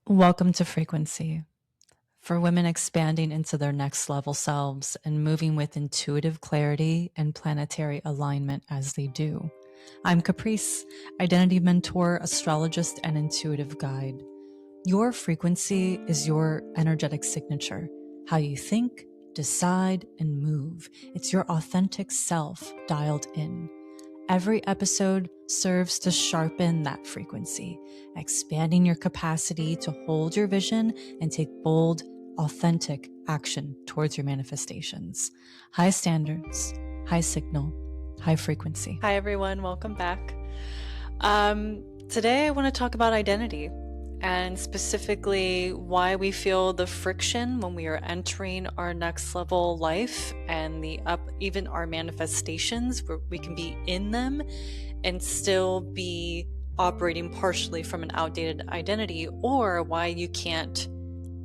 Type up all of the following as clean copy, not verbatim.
Welcome to Frequency, for women expanding into their next level selves and moving with intuitive clarity and planetary alignment as they do. I'm Caprice, identity mentor, astrologist, and intuitive guide. Your frequency is your energetic signature, how you think, decide, and move. It's your authentic self dialed in. Every episode serves to sharpen that frequency, expanding your capacity to hold your vision and take bold, authentic action towards your manifestations. High standards, high signal, high frequency. Hi, everyone. Welcome back. Today, I want to talk about identity and specifically why we feel the friction when we are entering our next level life and even our manifestations, where we can be in them and still be operating partially from an outdated identity, or why you can't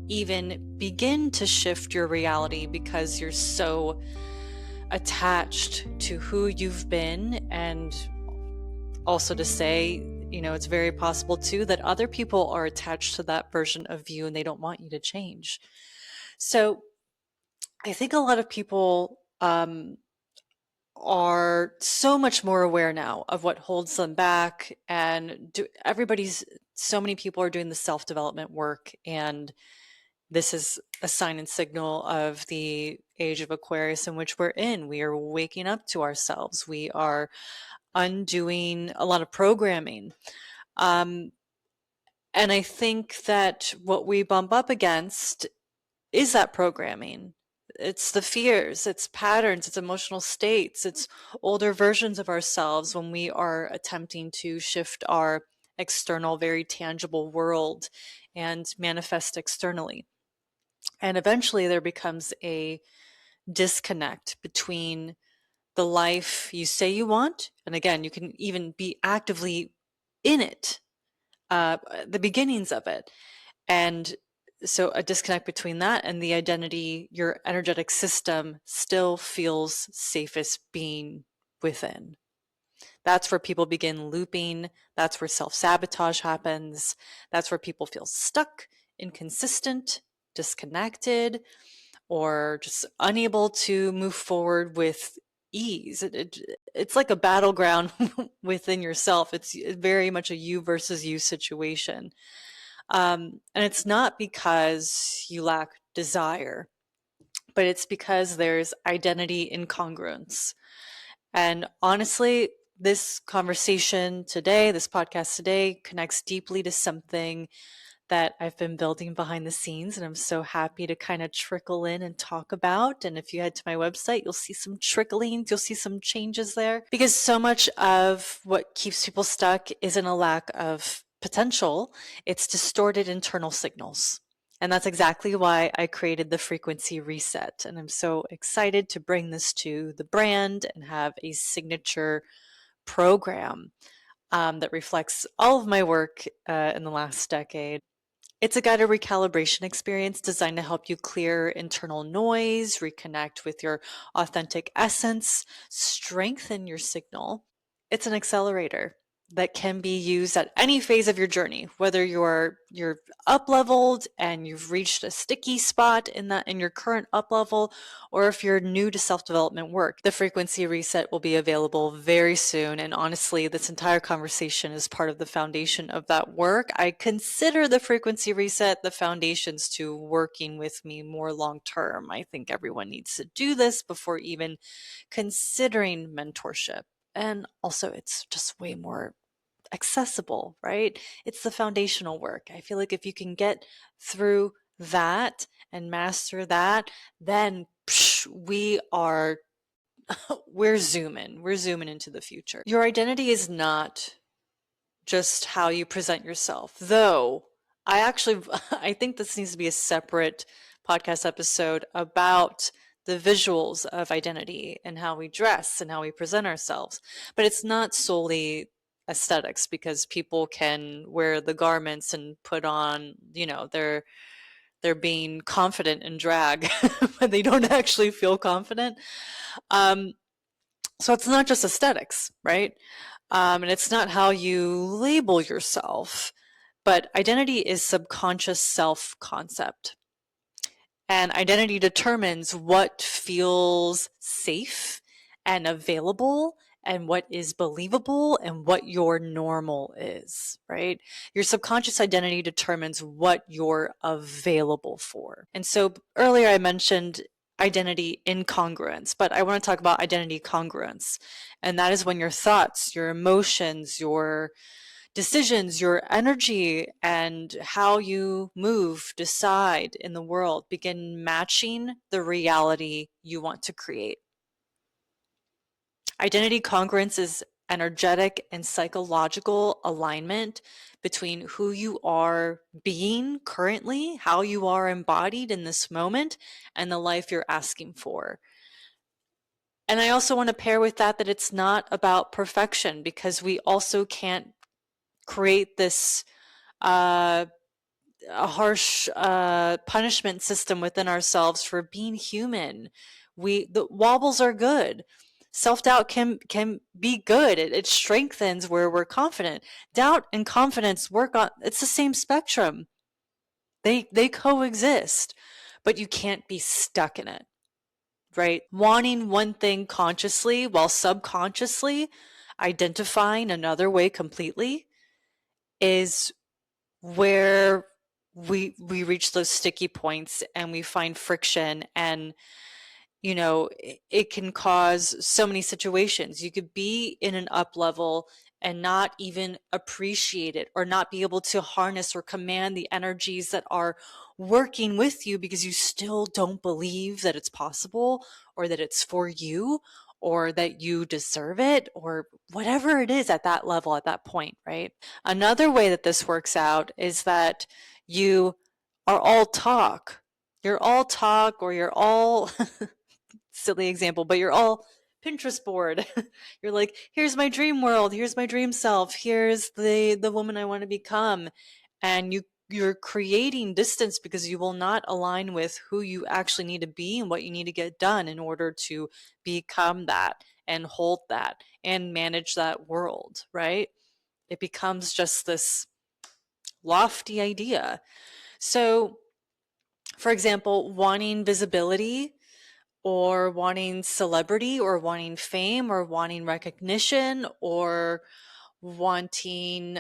even begin to shift your reality because you're so attached to who you've been. And also to say, it's very possible too that other people are attached to that version of you and they don't want you to change. So I think a lot of people are so much more aware now of what holds them back, and so many people are doing the self-development work, and this is a sign and signal of the age of Aquarius in which we're in. We are waking up to ourselves. We are undoing a lot of programming. And I think that what we bump up against is that programming. It's the fears, it's patterns, it's emotional states, it's older versions of ourselves when we are attempting to shift our external, very tangible world and manifest externally. And eventually there becomes a disconnect between the life you say you want, and again, you can even be actively in it, the beginnings of it. And so a disconnect between that and the identity your energetic system still feels safest being within. That's where people begin looping. That's where self-sabotage happens. That's where people feel stuck, inconsistent, disconnected, or just unable to move forward with ease. It's like a battleground within yourself. It's very much a you versus you situation. And it's not because you lack desire, but it's because there's identity incongruence. And honestly, this conversation today, this podcast today, connects deeply to something that I've been building behind the scenes, and I'm so happy to kind of trickle in and talk about. And if you head to my website, you'll see some tricklings, you'll see some changes there, because so much of what keeps people stuck isn't a lack of potential, it's distorted internal signals. And that's exactly why I created the frequency reset. And I'm so excited to bring this to the brand and have a signature program that reflects all of my work in the last decade. It's a guided recalibration experience designed to help you clear internal noise, reconnect with your authentic essence, strengthen your signal. It's an accelerator that can be used at any phase of your journey, whether you're up leveled and you've reached a sticky spot in your current up level, or if you're new to self-development work. The frequency reset will be available very soon, and honestly, this entire conversation is part of the foundation of that work. I consider the frequency reset the foundations to working with me more long term. I think everyone needs to do this before even considering mentorship. And also, it's just way more accessible, right? It's the foundational work. I feel like if you can get through that and master that, then we're zooming into the future. Your identity is not just how you present yourself, though I think this needs to be a separate podcast episode about the visuals of identity and how we dress and how we present ourselves. But it's not solely aesthetics, because people can wear the garments and put on, they're being confident in drag, but they don't actually feel confident. Um, so it's not just aesthetics, right? And it's not how you label yourself, But identity is subconscious self-concept. And identity determines what feels safe and available and what is believable and what your normal is, right? Your subconscious identity determines what you're available for. And so earlier I mentioned identity incongruence, but I want to talk about identity congruence. And that is when your thoughts, your emotions, your decisions, your energy, and how you move, decide in the world begin matching the reality you want to create. Identity congruence is energetic and psychological alignment between who you are being currently, how you are embodied in this moment, and the life you're asking for. And I also want to pair with that it's not about perfection, because we also can't create this a harsh punishment system within ourselves for being human. The wobbles are good. Self-doubt can be good. It strengthens where we're confident. Doubt and confidence work on, it's the same spectrum. They coexist, but you can't be stuck in it, right? Wanting one thing consciously while subconsciously identifying another way completely is where we reach those sticky points and we find friction, and it can cause so many situations. You could be in an up level and not even appreciate it, or not be able to harness or command the energies that are working with you, because you still don't believe that it's possible, or that it's for you, or that you deserve it, or whatever it is at that level, at that point, right? Another way that this works out is that you are all talk. You're all talk, or you're all silly example, but you're all Pinterest board. You're like, here's my dream world, here's my dream self, here's the woman I want to become. And you're creating distance because you will not align with who you actually need to be and what you need to get done in order to become that and hold that and manage that world, right? It becomes just this lofty idea. So, for example, wanting visibility, or wanting celebrity, or wanting fame, or wanting recognition, or wanting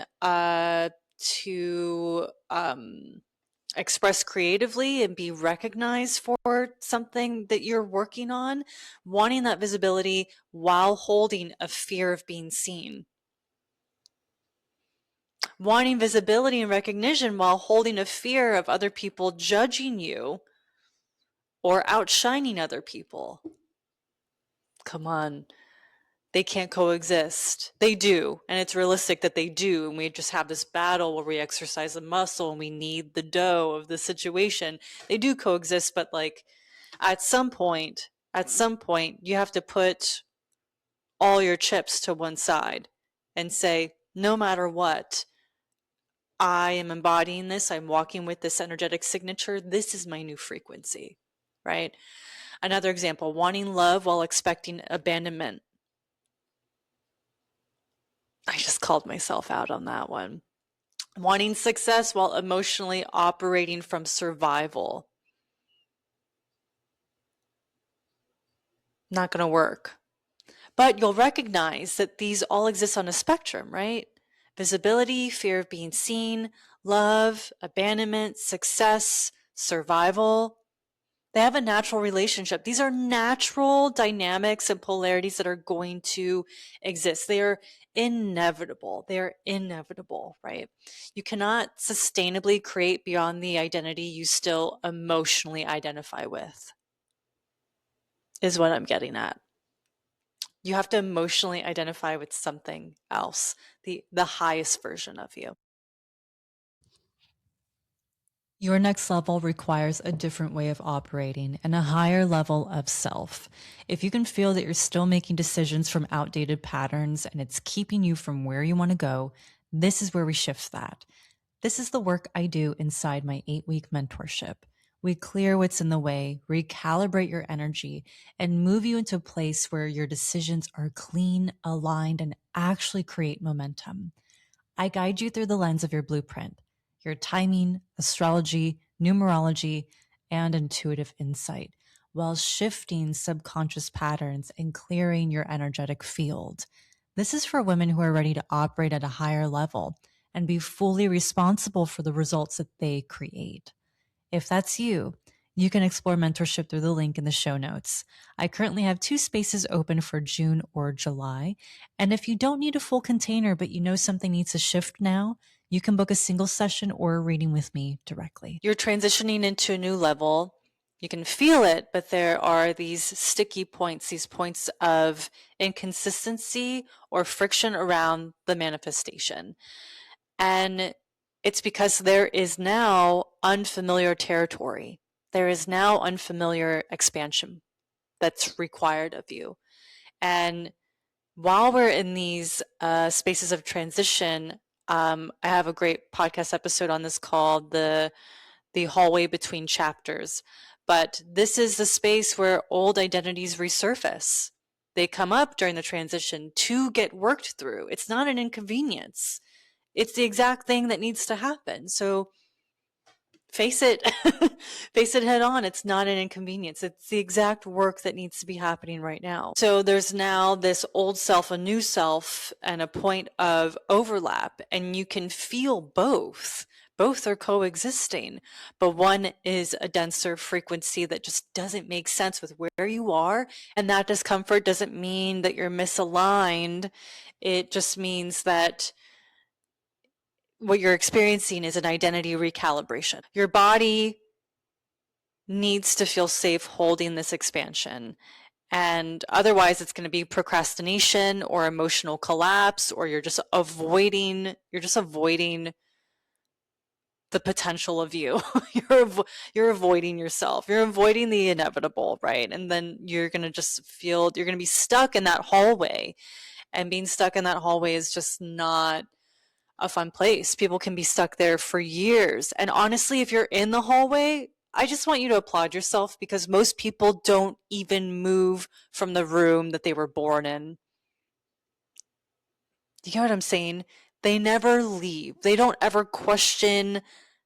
to express creatively and be recognized for something that you're working on, wanting that visibility while holding a fear of being seen. Wanting visibility and recognition while holding a fear of other people judging you or outshining other people. Come on. They can't coexist. They do, and it's realistic that they do, and we just have this battle where we exercise the muscle and we need the dough of the situation. They do coexist, but like at some point, you have to put all your chips to one side and say, no matter what, I am embodying this, I'm walking with this energetic signature, this is my new frequency, right? Another example, wanting love while expecting abandonment. I just called myself out on that one. Wanting success while emotionally operating from survival. Not going to work. But you'll recognize that these all exist on a spectrum, right? Visibility, fear of being seen, love, abandonment, success, survival. They have a natural relationship. These are natural dynamics and polarities that are going to exist. They are inevitable. They are inevitable, right? You cannot sustainably create beyond the identity you still emotionally identify with, is what I'm getting at. You have to emotionally identify with something else, the highest version of you. Your next level requires a different way of operating and a higher level of self. If you can feel that you're still making decisions from outdated patterns and it's keeping you from where you want to go, this is where we shift that. This is the work I do inside my 8-week mentorship. We clear what's in the way, recalibrate your energy, and move you into a place where your decisions are clean, aligned, and actually create momentum. I guide you through the lens of your blueprint. your timing, astrology, numerology, and intuitive insight, while shifting subconscious patterns and clearing your energetic field. This is for women who are ready to operate at a higher level and be fully responsible for the results that they create. If that's you, you can explore mentorship through the link in the show notes. I currently have 2 spaces open for June or July. And if you don't need a full container, but you know something needs to shift now, you can book a single session or a reading with me directly. You're transitioning into a new level. You can feel it, but there are these sticky points, these points of inconsistency or friction around the manifestation. And it's because there is now unfamiliar territory. There is now unfamiliar expansion that's required of you. And while we're in these spaces of transition, I have a great podcast episode on this called the hallway between chapters. But this is the space where old identities resurface. They come up during the transition to get worked through. It's not an inconvenience. It's the exact thing that needs to happen. So face it, face it head on. It's not an inconvenience. It's the exact work that needs to be happening right now. So there's now this old self, a new self, and a point of overlap, and you can feel both. Both are coexisting, but one is a denser frequency that just doesn't make sense with where you are. And that discomfort doesn't mean that you're misaligned. It just means that what you're experiencing is an identity recalibration. Your body needs to feel safe holding this expansion. And otherwise it's going to be procrastination or emotional collapse, or you're just avoiding the potential of you. You're avoiding yourself. You're avoiding the inevitable, right? And then you're going to just feel you're going to be stuck in that hallway. And being stuck in that hallway is just not a fun place. People can be stuck there for years. And honestly, if you're in the hallway, I just want you to applaud yourself, because most people don't even move from the room that they were born in. You get what I'm saying? They never leave. They don't ever question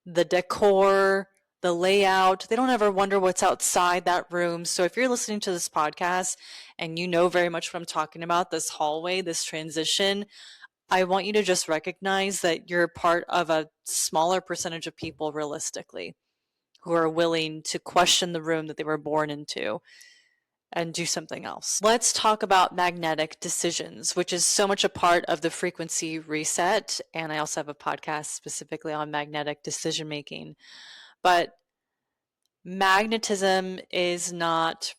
the decor, the layout. They don't ever wonder what's outside that room. So if you're listening to this podcast and you know very much what I'm talking about, this hallway, this transition, I want you to just recognize that you're part of a smaller percentage of people realistically who are willing to question the room that they were born into and do something else. Let's talk about magnetic decisions, which is so much a part of the frequency reset. And I also have a podcast specifically on magnetic decision making. But magnetism is not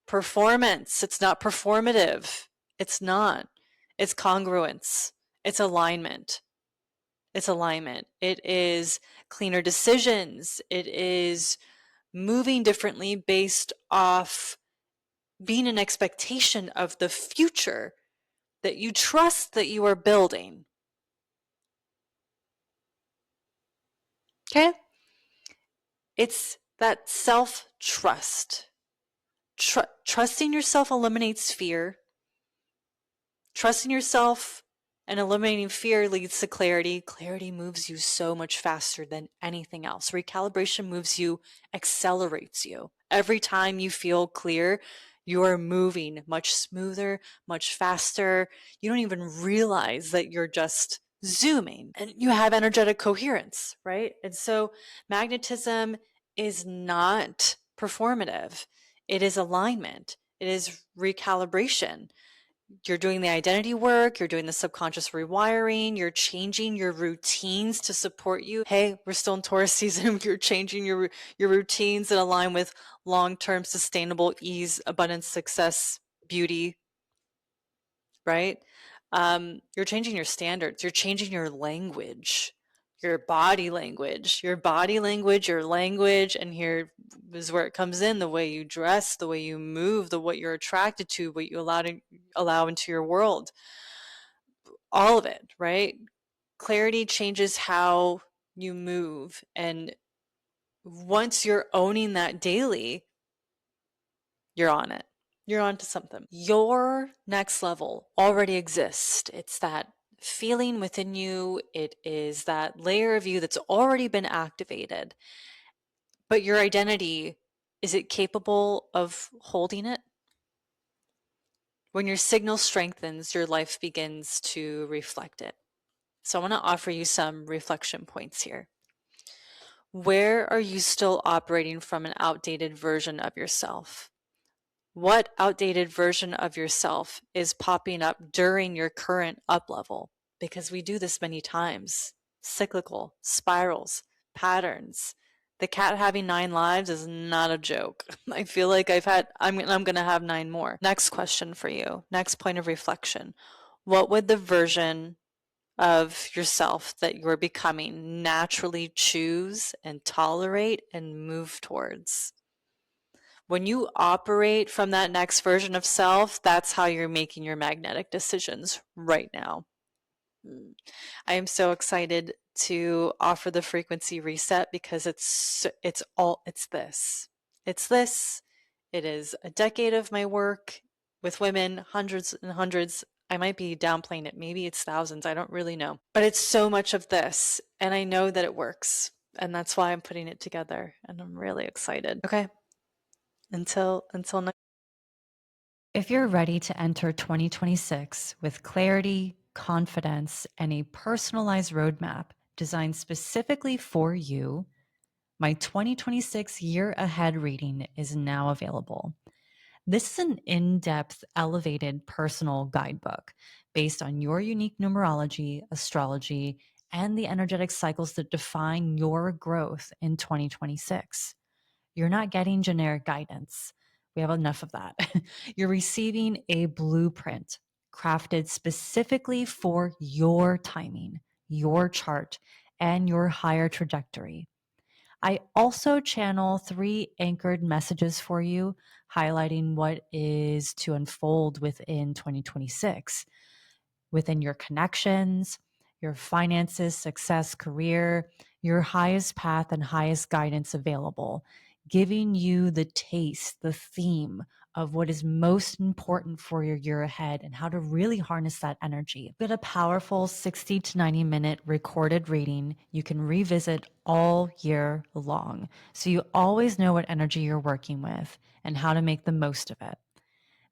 performance. It's not performative. It's not. It's congruence. It's alignment. It's alignment. It is cleaner decisions. It is moving differently based off being an expectation of the future that you trust that you are building. Okay? It's that self-trust. Trusting yourself eliminates fear. Trusting yourself and eliminating fear leads to clarity. Clarity moves you so much faster than anything else. Recalibration moves you, accelerates you. Every time you feel clear, you are moving much smoother, much faster. You don't even realize that you're just zooming, and you have energetic coherence, right? And so magnetism is not performative. It is alignment. It is recalibration. You're doing the identity work, you're doing the subconscious rewiring, you're changing your routines to support you. Hey, we're still in Taurus season. You're changing your routines that align with long-term sustainable ease, abundance, success, beauty, right? You're changing your standards. You're changing your language, your body language, your language. And here is where it comes in: the way you dress, the way you move, what you're attracted to, what you allow into your world, all of it, right? Clarity changes how you move. And once you're owning that daily, you're on it. You're on to something. Your next level already exists. It's that feeling within you. It is that layer of you that's already been activated. But your identity, is it capable of holding it? When your signal strengthens, your life begins to reflect it. So I want to offer you some reflection points here. Where are you still operating from an outdated version of yourself? What outdated version of yourself is popping up during your current up level? Because we do this many times. Cyclical, spirals, patterns. The cat having 9 lives is not a joke. I feel like I'm going to have 9 more. Next question for you. Next point of reflection. What would the version of yourself that you're becoming naturally choose and tolerate and move towards? When you operate from that next version of self, that's how you're making your magnetic decisions right now. I am so excited to offer the frequency reset because it's this. It's this. It is a decade of my work with women, hundreds and hundreds. I might be downplaying it. Maybe it's thousands. I don't really know. But it's so much of this, and I know that it works. And that's why I'm putting it together, and I'm really excited. Okay. Until next. If you're ready to enter 2026 with clarity, confidence, and a personalized roadmap designed specifically for you, my 2026 year ahead reading is now available. This is an in depth, elevated personal guidebook based on your unique numerology, astrology, and the energetic cycles that define your growth in 2026. You're not getting generic guidance. We have enough of that. You're receiving a blueprint crafted specifically for your timing, your chart, and your higher trajectory. I also channel 3 anchored messages for you, highlighting what is to unfold within 2026, within your connections, your finances, success, career, your highest path and highest guidance available, giving you the taste, the theme of what is most important for your year ahead and how to really harness that energy. Get a powerful 60 to 90-minute recorded reading you can revisit all year long, so you always know what energy you're working with and how to make the most of it.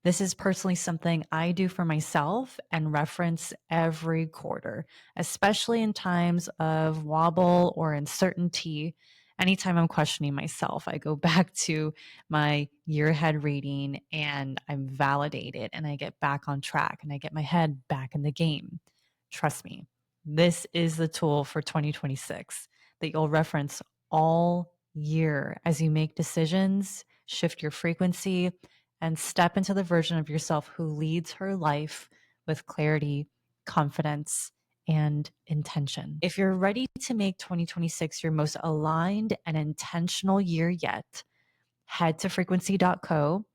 This is personally something I do for myself and reference every quarter, especially in times of wobble or uncertainty. Anytime I'm questioning myself, I go back to my year ahead reading and I'm validated and I get back on track and I get my head back in the game. Trust me, this is the tool for 2026 that you'll reference all year as you make decisions, shift your frequency, and step into the version of yourself who leads her life with clarity, confidence, and intention. If you're ready to make 2026 your most aligned and intentional year yet, head to frequency.co.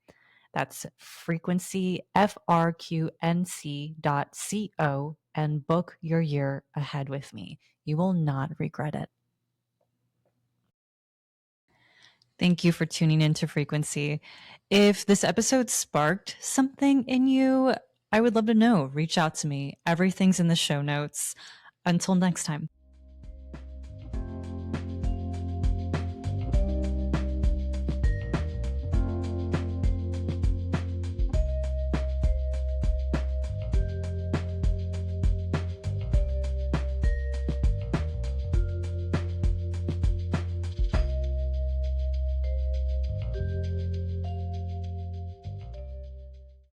That's frequency, FRQNC.co, and book your year ahead with me. You will not regret it. Thank you for tuning into Frequency. If this episode sparked something in you, I would love to know. Reach out to me. Everything's in the show notes. Until next time.